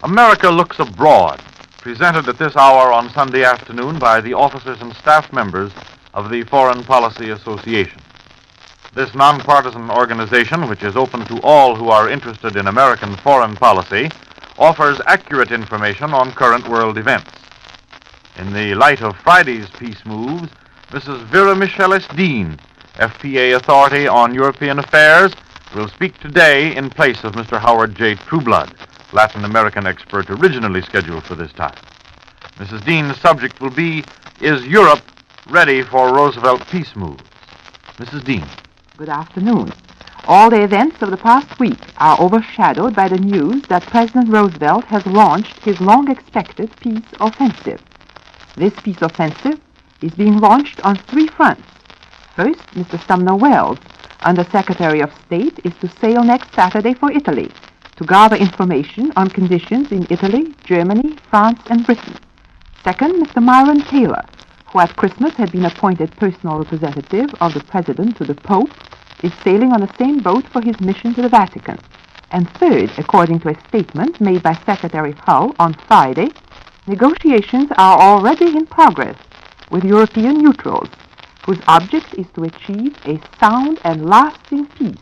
America Looks Abroad, presented at this hour on Sunday afternoon by the officers and staff members of the Foreign Policy Association. This nonpartisan organization, which is open to all who are interested in American foreign policy, offers accurate information on current world events. In the light of Friday's peace moves, Mrs. Vera Michelis Dean, FPA Authority on European Affairs, will speak today in place of Mr. Howard J. Trueblood, Latin American expert originally scheduled for this time. Mrs. Dean's subject will be, Is Europe Ready for Roosevelt Peace Moves? Mrs. Dean. Good afternoon. All the events of the past week are overshadowed by the news that President Roosevelt has launched his long-expected peace offensive. This peace offensive is being launched on three fronts. First, Mr. Sumner Welles, Under Secretary of State, is to sail next Saturday for Italy to gather information on conditions in Italy, Germany, France, and Britain. Second, Mr. Myron Taylor, who at Christmas had been appointed personal representative of the President to the Pope, is sailing on the same boat for his mission to the Vatican. And third, according to a statement made by Secretary Hull on Friday, negotiations are already in progress with European neutrals, whose object is to achieve a sound and lasting peace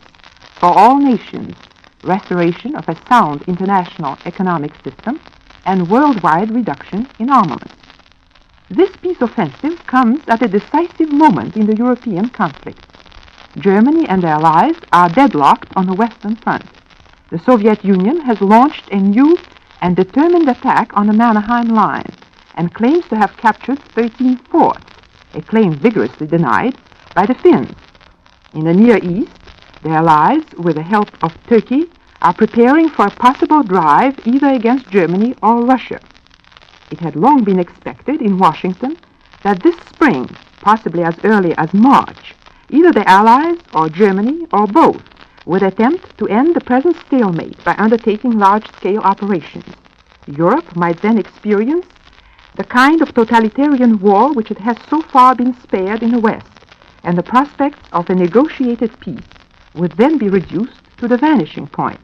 for all nations, restoration of a sound international economic system, and worldwide reduction in armaments. This peace offensive comes at a decisive moment in the European conflict. Germany and their allies are deadlocked on the Western Front. The Soviet Union has launched a new and determined attack on the Mannerheim Line and claims to have captured 13 forts, a claim vigorously denied by the Finns. In the Near East, the Allies, with the help of Turkey, are preparing for a possible drive either against Germany or Russia. It had long been expected in Washington that this spring, possibly as early as March, either the Allies or Germany or both would attempt to end the present stalemate by undertaking large-scale operations. Europe might then experience the kind of totalitarian war which it has so far been spared in the West, and the prospects of a negotiated peace would then be reduced to the vanishing point.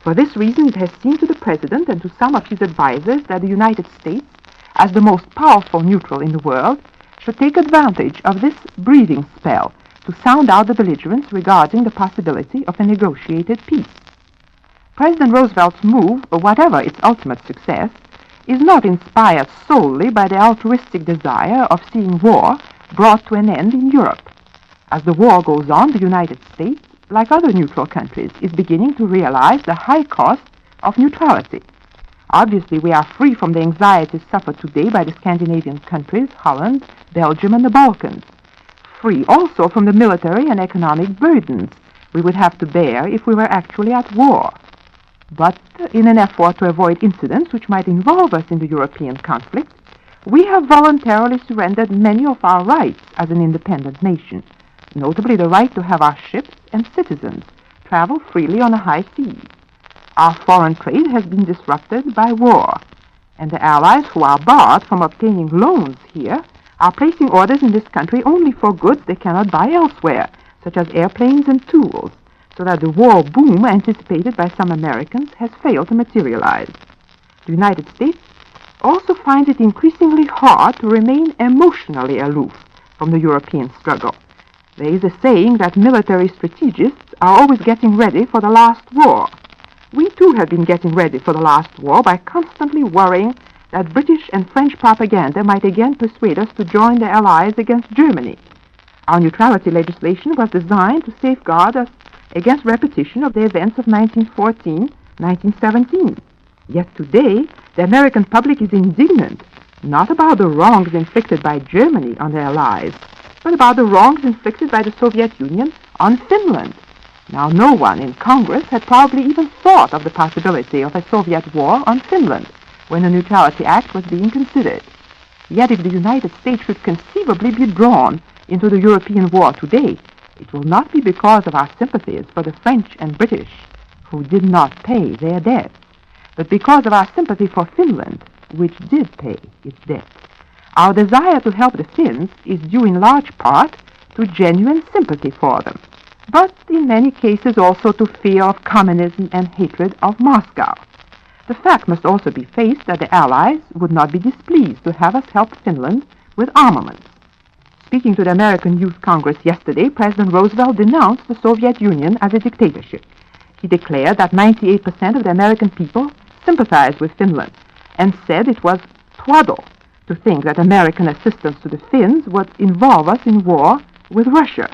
For this reason, it has seemed to the President and to some of his advisers that the United States, as the most powerful neutral in the world, should take advantage of this breathing spell to sound out the belligerents regarding the possibility of a negotiated peace. President Roosevelt's move, whatever its ultimate success, is not inspired solely by the altruistic desire of seeing war brought to an end in Europe. As the war goes on, the United States, like other neutral countries, is beginning to realize the high cost of neutrality. Obviously, we are free from the anxieties suffered today by the Scandinavian countries, Holland, Belgium, and the Balkans. Free also from the military and economic burdens we would have to bear if we were actually at war. But in an effort to avoid incidents which might involve us in the European conflict, we have voluntarily surrendered many of our rights as an independent nation, notably the right to have our ships and citizens travel freely on the high seas. Our foreign trade has been disrupted by war, and the Allies who are barred from obtaining loans here are placing orders in this country only for goods they cannot buy elsewhere, such as airplanes and tools, so that the war boom anticipated by some Americans has failed to materialize. The United States also finds it increasingly hard to remain emotionally aloof from the European struggle. There is a saying that military strategists are always getting ready for the last war. We too have been getting ready for the last war by constantly worrying that British and French propaganda might again persuade us to join the Allies against Germany. Our neutrality legislation was designed to safeguard us against repetition of the events of 1914, 1917. Yet today, the American public is indignant, not about the wrongs inflicted by Germany on the Allies, but about the wrongs inflicted by the Soviet Union on Finland. Now, no one in Congress had probably even thought of the possibility of a Soviet war on Finland when the Neutrality Act was being considered. Yet if the United States should conceivably be drawn into the European war today, it will not be because of our sympathies for the French and British, who did not pay their debts, but because of our sympathy for Finland, which did pay its debts. Our desire to help the Finns is due in large part to genuine sympathy for them, but in many cases also to fear of communism and hatred of Moscow. The fact must also be faced that the Allies would not be displeased to have us help Finland with armaments. Speaking to the American Youth Congress yesterday, President Roosevelt denounced the Soviet Union as a dictatorship. He declared that 98% of the American people sympathized with Finland and said it was twaddle to think that American assistance to the Finns would involve us in war with Russia.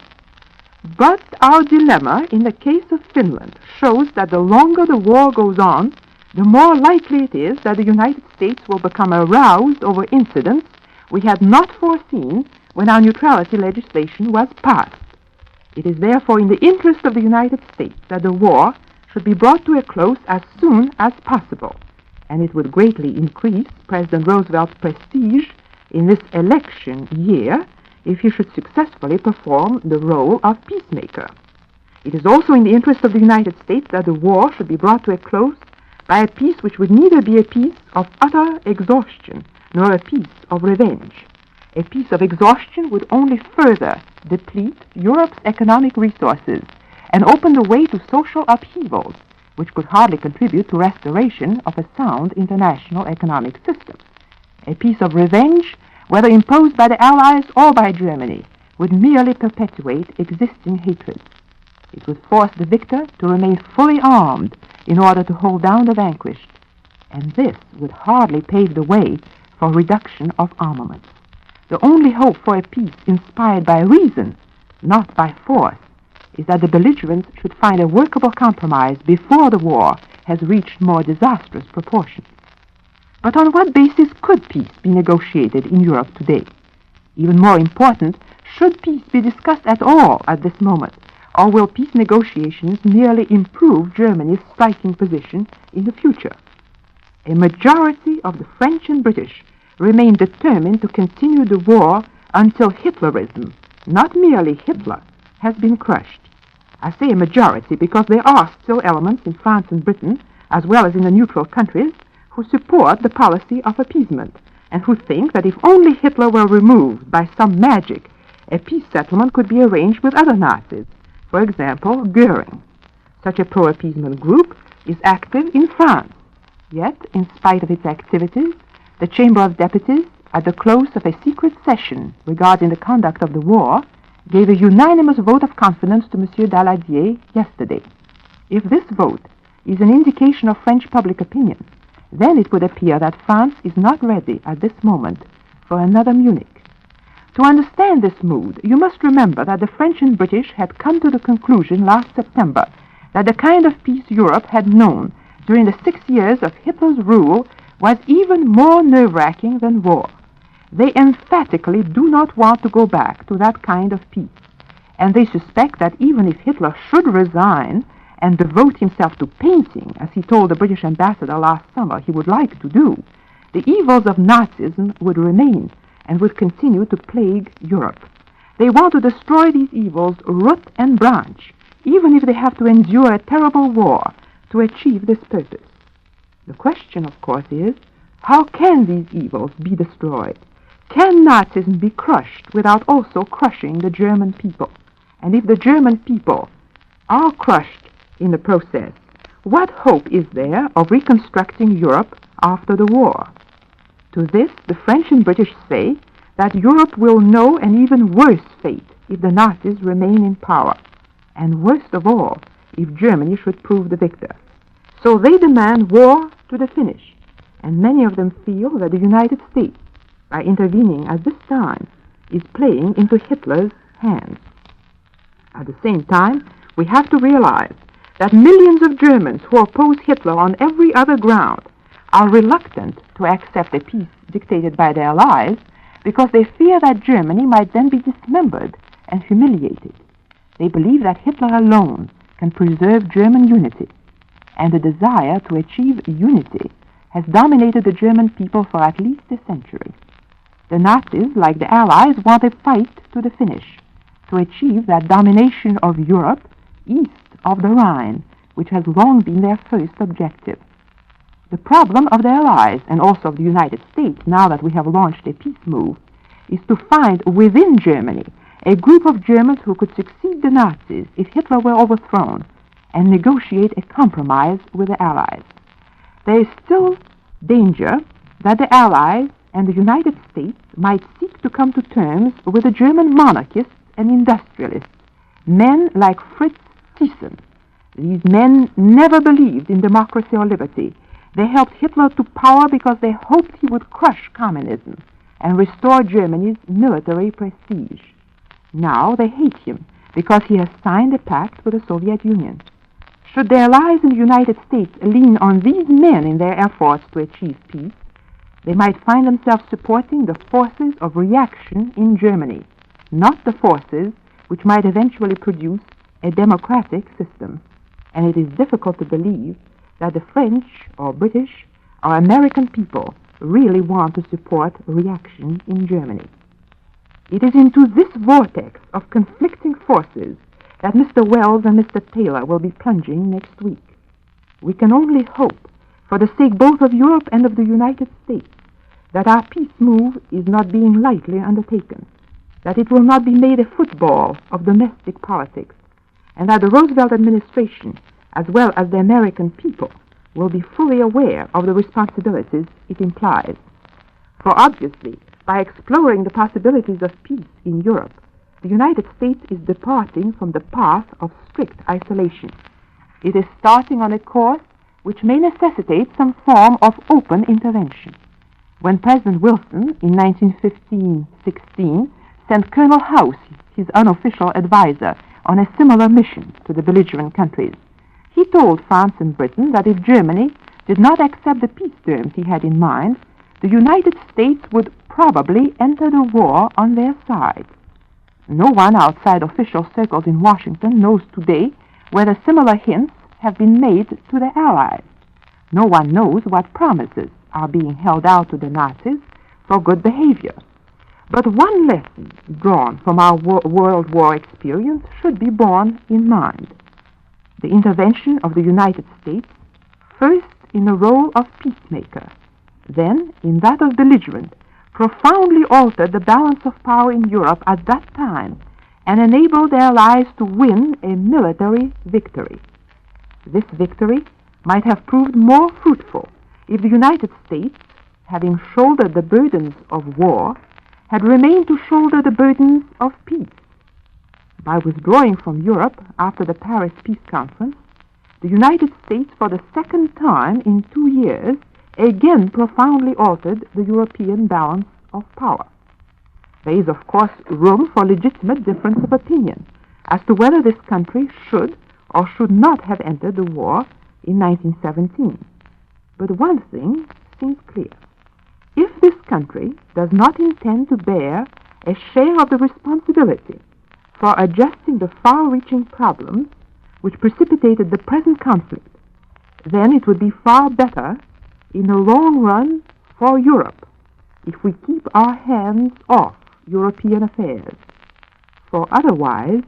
But our dilemma in the case of Finland shows that the longer the war goes on, the more likely it is that the United States will become aroused over incidents we had not foreseen when our neutrality legislation was passed. It is therefore in the interest of the United States that the war should be brought to a close as soon as possible, and it would greatly increase President Roosevelt's prestige in this election year if he should successfully perform the role of peacemaker. It is also in the interest of the United States that the war should be brought to a close by a peace which would neither be a peace of utter exhaustion nor a peace of revenge. A peace of exhaustion would only further deplete Europe's economic resources and open the way to social upheavals, which could hardly contribute to restoration of a sound international economic system. A peace of revenge, whether imposed by the Allies or by Germany, would merely perpetuate existing hatred. It would force the victor to remain fully armed in order to hold down the vanquished, and this would hardly pave the way for reduction of armaments. The only hope for a peace inspired by reason, not by force, is that the belligerents should find a workable compromise before the war has reached more disastrous proportions. But on what basis could peace be negotiated in Europe today? Even more important, should peace be discussed at all at this moment, or will peace negotiations merely improve Germany's striking position in the future? A majority of the French and British remain determined to continue the war until Hitlerism, not merely Hitler, has been crushed. I say a majority because there are still elements in France and Britain, as well as in the neutral countries, who support the policy of appeasement, and who think that if only Hitler were removed by some magic, a peace settlement could be arranged with other Nazis, for example, Goering. Such a pro-appeasement group is active in France. Yet, in spite of its activities, the Chamber of Deputies, at the close of a secret session regarding the conduct of the war, gave a unanimous vote of confidence to M. Daladier yesterday. If this vote is an indication of French public opinion, then it would appear that France is not ready at this moment for another Munich. To understand this mood, you must remember that the French and British had come to the conclusion last September that the kind of peace Europe had known during the 6 years of Hitler's rule was even more nerve-wracking than war. They emphatically do not want to go back to that kind of peace, and they suspect that even if Hitler should resign and devote himself to painting, as he told the British ambassador last summer he would like to do, the evils of Nazism would remain and would continue to plague Europe. They want to destroy these evils root and branch, even if they have to endure a terrible war to achieve this purpose. The question, of course, is, how can these evils be destroyed? Can Nazism be crushed without also crushing the German people? And if the German people are crushed in the process, what hope is there of reconstructing Europe after the war? To this, the French and British say that Europe will know an even worse fate if the Nazis remain in power, and worst of all, if Germany should prove the victor. So they demand war to the finish, and many of them feel that the United States, by intervening at this time, is playing into Hitler's hands. At the same time, we have to realize that millions of Germans who oppose Hitler on every other ground are reluctant to accept a peace dictated by their allies because they fear that Germany might then be dismembered and humiliated. They believe that Hitler alone can preserve German unity, and the desire to achieve unity has dominated the German people for at least a century. The Nazis, like the Allies, want a fight to the finish to achieve that domination of Europe east of the Rhine, which has long been their first objective. The problem of the Allies, and also of the United States, now that we have launched a peace move, is to find within Germany a group of Germans who could succeed the Nazis if Hitler were overthrown, and negotiate a compromise with the Allies. There is still danger that the Allies and the United States might seek to come to terms with the German monarchists and industrialists, men like Fritz Thyssen. These men never believed in democracy or liberty. They helped Hitler to power because they hoped he would crush communism and restore Germany's military prestige. Now they hate him because he has signed a pact with the Soviet Union. Should their allies in the United States lean on these men in their efforts to achieve peace, they might find themselves supporting the forces of reaction in Germany, not the forces which might eventually produce a democratic system. And it is difficult to believe that the French or British or American people really want to support reaction in Germany. It is into this vortex of conflicting forces that Mr. Wells and Mr. Taylor will be plunging next week. We can only hope, for the sake both of Europe and of the United States, that our peace move is not being lightly undertaken, that it will not be made a football of domestic politics, and that the Roosevelt administration, as well as the American people, will be fully aware of the responsibilities it implies. For obviously, by exploring the possibilities of peace in Europe, the United States is departing from the path of strict isolation. It is starting on a course which may necessitate some form of open intervention. When President Wilson, in 1915-16, sent Colonel House, his unofficial advisor, on a similar mission to the belligerent countries, he told France and Britain that if Germany did not accept the peace terms he had in mind, the United States would probably enter the war on their side. No one outside official circles in Washington knows today whether similar hints have been made to the Allies. No one knows what promises are being held out to the Nazis for good behavior. But one lesson drawn from our World War experience should be borne in mind. The intervention of the United States, first in the role of peacemaker, then in that of belligerent, profoundly altered the balance of power in Europe at that time and enabled their allies to win a military victory. This victory might have proved more fruitful if the United States, having shouldered the burdens of war, had remained to shoulder the burdens of peace. By withdrawing from Europe after the Paris Peace Conference, the United States, for the second time in 2 years, again profoundly altered the European balance of power. There is, of course, room for legitimate difference of opinion as to whether this country should or should not have entered the war in 1917. But one thing seems clear. If this country does not intend to bear a share of the responsibility for adjusting the far-reaching problems which precipitated the present conflict, then it would be far better in the long run for Europe if we keep our hands off European affairs. For otherwise,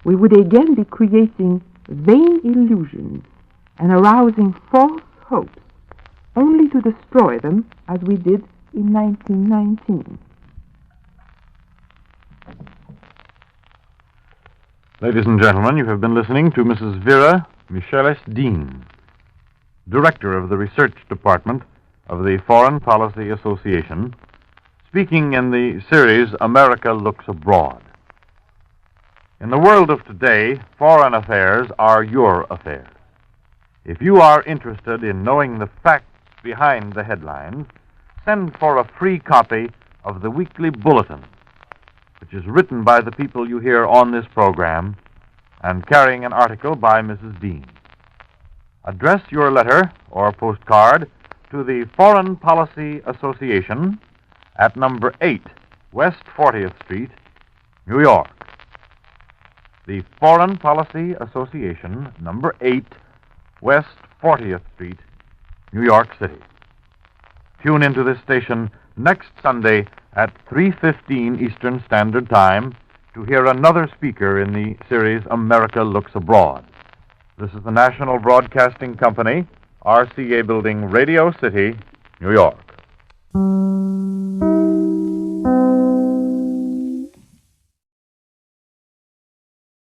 we would again be creating vain illusions and arousing false hopes, only to destroy them as we did in 1919. Ladies and gentlemen, you have been listening to Mrs. Vera Michelis-Dean, Director of the Research Department of the Foreign Policy Association, speaking in the series America Looks Abroad. In the world of today, foreign affairs are your affairs. If you are interested in knowing the facts behind the headlines, send for a free copy of the weekly bulletin, which is written by the people you hear on this program and carrying an article by Mrs. Dean. Address your letter or postcard to the Foreign Policy Association at number 8 West 40th Street, New York. The Foreign Policy Association, number 8 West 40th Street, New York City. Tune into this station next Sunday at 3:15 Eastern Standard Time to hear another speaker in the series America Looks Abroad. This is the National Broadcasting Company, RCA Building, Radio City, New York.